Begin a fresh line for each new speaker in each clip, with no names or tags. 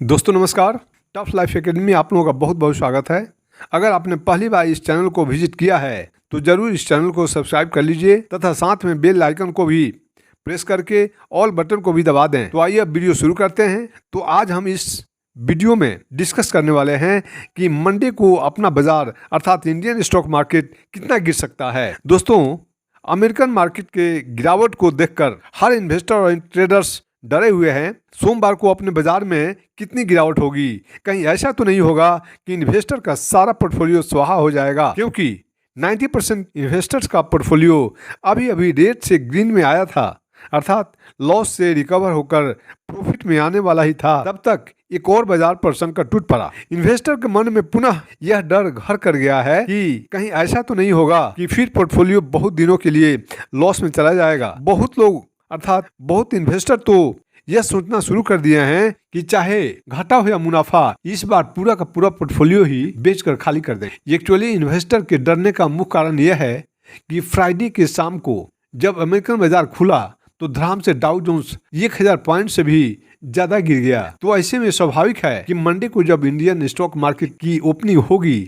दोस्तों नमस्कार। Tough life academy में आप लोगों का बहुत बहुत स्वागत है। अगर आपने पहली बार इस चैनल को विजिट किया है तो जरूर इस चैनल को सब्सक्राइब कर लीजिए तथा साथ में बेल आइकन को भी प्रेस करके ऑल बटन को भी दबा दें। तो आइए अब वीडियो शुरू करते हैं। तो आज हम इस वीडियो में डिस्कस करने वाले हैं कि मंडे को अपना बाजार अर्थात इंडियन स्टॉक मार्केट कितना गिर सकता है। दोस्तों, अमेरिकन मार्केट के गिरावट को देखकर हर इन्वेस्टर और ट्रेडर्स डरे हुए हैं। सोमवार को अपने बाजार में कितनी गिरावट होगी, कहीं ऐसा तो नहीं होगा कि इन्वेस्टर का सारा पोर्टफोलियो स्वाहा हो जाएगा, क्योंकि 90% इन्वेस्टर्स का पोर्टफोलियो अभी अभी रेड से ग्रीन में आया था, अर्थात लॉस से रिकवर होकर प्रॉफिट में आने वाला ही था। तब तक एक और बाजार पर संकट टूट पड़ा। इन्वेस्टर के मन में पुनः यह डर घर कर गया है कि कहीं ऐसा तो नहीं होगा कि फिर पोर्टफोलियो बहुत दिनों के लिए लॉस में चला जाएगा। बहुत लोग अर्थात बहुत इन्वेस्टर तो यह सोचना शुरू कर दिए हैं कि चाहे घाटा हो या मुनाफा, इस बार पूरा का पूरा पोर्टफोलियो ही बेचकर खाली कर दें। एक्चुअली इन्वेस्टर के डरने का मुख्य कारण यह है कि फ्राइडे के शाम को जब अमेरिकन बाजार खुला तो धड़ाम से डाउ जोन्स 1000 पॉइंट से भी ज्यादा गिर गया। तो ऐसे में स्वाभाविक है कि मंडे को जब इंडियन स्टॉक मार्केट की ओपनिंग होगी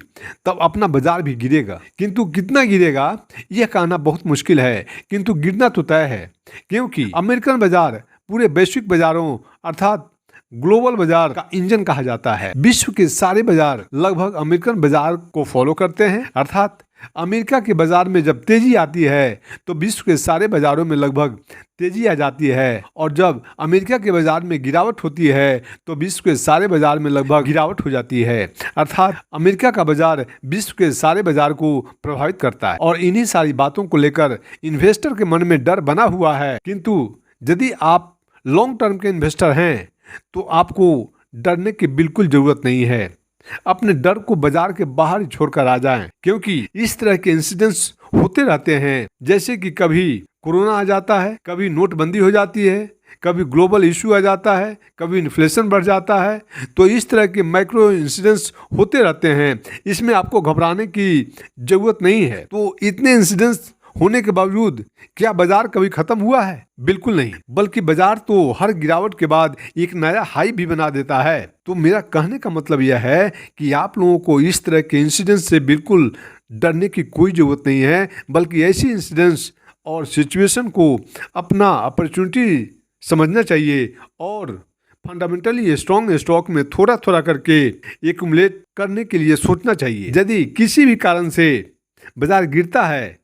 तब अपना बाजार भी गिरेगा, किंतु कितना गिरेगा यह कहना बहुत मुश्किल है, किंतु गिरना तो तय है, क्योंकि अमेरिकन बाजार पूरे वैश्विक बाजारों अर्थात ग्लोबल बाजार का इंजन कहा जाता है। विश्व के सारे बाजार लगभग अमेरिकन बाजार को फॉलो करते हैं, अर्थात अमेरिका के बाजार में जब तेजी आती है तो विश्व के सारे बाजारों में लगभग तेजी आ जाती है, और जब अमेरिका के बाजार में गिरावट होती है तो विश्व के सारे बाजार में लगभग गिरावट हो जाती है। अर्थात अमेरिका का बाजार विश्व के सारे बाजार को प्रभावित करता है, और इन्हीं सारी बातों को लेकर इन्वेस्टर के मन में डर बना हुआ है। किंतु यदि आप लॉन्ग टर्म के इन्वेस्टर हैं तो आपको डरने की बिल्कुल जरूरत नहीं है। अपने डर को बाजार के बाहर ही छोड़कर आ जाएं, क्योंकि इस तरह के इंसिडेंट्स होते रहते हैं। जैसे कि कभी कोरोना आ जाता है, कभी नोटबंदी हो जाती है, कभी ग्लोबल इशू आ जाता है, कभी इन्फ्लेशन बढ़ जाता है। तो इस तरह के माइक्रो इंसिडेंट्स होते रहते हैं, इसमें आपको घबराने की जरूरत नहीं है। तो इतने इंसिडेंट्स होने के बावजूद क्या बाजार कभी खत्म हुआ है? बिल्कुल नहीं, बल्कि बाजार तो हर गिरावट के बाद एक नया हाई भी बना देता है। तो मेरा कहने का मतलब यह है कि आप लोगों को इस तरह के इंसिडेंट्स से बिल्कुल डरने की कोई जरूरत नहीं है, बल्कि ऐसी इंसिडेंट्स और सिचुएशन को अपना अपॉर्चुनिटी समझना चाहिए और फंडामेंटली स्ट्रॉन्ग स्टॉक में थोड़ा थोड़ा करके एक्युमुलेट करने के लिए सोचना चाहिए। यदि किसी भी कारण से बाजार गिरता है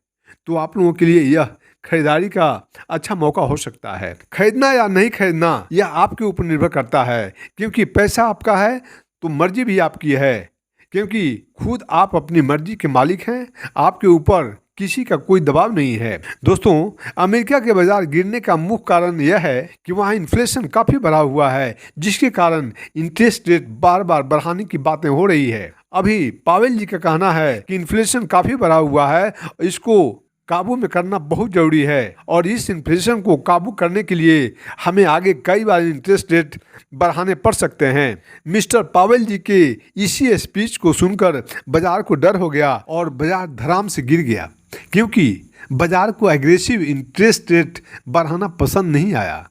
तो आप लोगों के लिए यह खरीदारी का अच्छा मौका हो सकता है। खरीदना या नहीं खरीदना यह आपके ऊपर निर्भर करता है, क्योंकि पैसा आपका है तो मर्जी भी आपकी है, क्योंकि खुद आप अपनी मर्जी के मालिक हैं। आपके ऊपर किसी का कोई दबाव नहीं है। दोस्तों, अमेरिका के बाजार गिरने का मुख्य कारण यह है कि वहाँ इन्फ्लेशन काफ़ी बढ़ा हुआ है, जिसके कारण इंटरेस्ट रेट बार बार बढ़ाने की बातें हो रही है। अभी पावेल जी का कहना है कि इन्फ्लेशन काफ़ी बढ़ा हुआ है, इसको काबू में करना बहुत जरूरी है, और इस इन्फ्लेशन को काबू करने के लिए हमें आगे कई बार इंटरेस्ट रेट बढ़ाने पड़ सकते हैं। मिस्टर पावेल जी के इसी स्पीच को सुनकर बाजार को डर हो गया और बाजार धड़ाम से गिर गया, क्योंकि बाजार को एग्रेसिव इंटरेस्ट रेट बढ़ाना पसंद नहीं आया।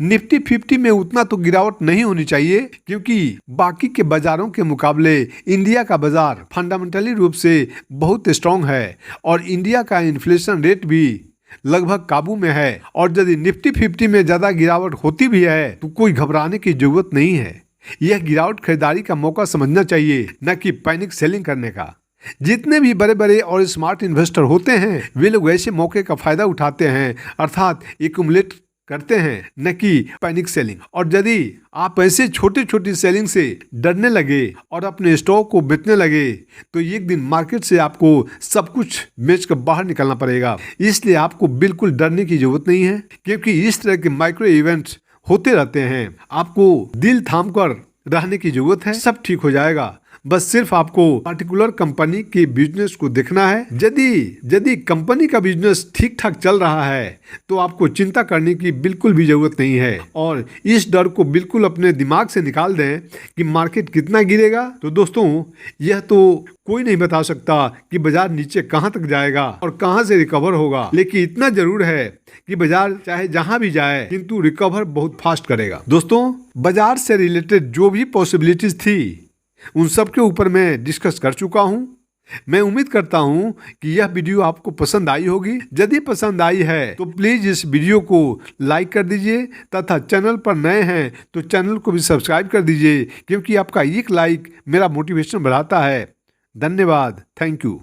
निफ्टी 50 में उतना तो गिरावट नहीं होनी चाहिए, क्योंकि बाकी के बाजारों के मुकाबले इंडिया का बाजार फंडामेंटली रूप से बहुत स्ट्रांग है, और इंडिया का इन्फ्लेशन रेट भी लगभग काबू में है। और यदि निफ्टी 50 में ज़्यादा गिरावट होती भी है तो कोई घबराने की जरूरत नहीं है। यह गिरावट खरीदारी का मौका समझना चाहिए, न कि पैनिक सेलिंग करने का। जितने भी बड़े बड़े और स्मार्ट इन्वेस्टर होते हैं वे लोग ऐसे मौके का फायदा उठाते हैं, अर्थात एक्युमुलेट करते हैं, न कि पैनिक सेलिंग। और यदि आप ऐसे छोटी छोटी सेलिंग से डरने लगे और अपने स्टॉक को बेचने लगे तो एक दिन मार्केट से आपको सब कुछ बेच कर बाहर निकलना पड़ेगा। इसलिए आपको बिल्कुल डरने की जरूरत नहीं है, क्योंकि इस तरह के माइक्रो इवेंट्स होते रहते हैं। आपको दिल थाम कर रहने की जरूरत है, सब ठीक हो जाएगा। बस सिर्फ आपको पर्टिकुलर कंपनी के बिजनेस को देखना है। यदि कंपनी का बिजनेस ठीक ठाक चल रहा है तो आपको चिंता करने की बिल्कुल भी जरूरत नहीं है और इस डर को बिल्कुल अपने दिमाग से निकाल दें कि मार्केट कितना गिरेगा। तो दोस्तों, यह तो कोई नहीं बता सकता कि बाजार नीचे कहां तक जाएगा और कहां से रिकवर होगा, लेकिन इतना जरूर है कि बाजार चाहे जहां भी जाए किंतु रिकवर बहुत फास्ट करेगा। दोस्तों, बाजार से रिलेटेड जो भी पॉसिबिलिटीज थी उन सब के ऊपर मैं डिस्कस कर चुका हूं। मैं उम्मीद करता हूं कि यह वीडियो आपको पसंद आई होगी। यदि पसंद आई है तो प्लीज इस वीडियो को लाइक कर दीजिए तथा चैनल पर नए हैं तो चैनल को भी सब्सक्राइब कर दीजिए, क्योंकि आपका एक लाइक मेरा मोटिवेशन बढ़ाता है। धन्यवाद। Thank you.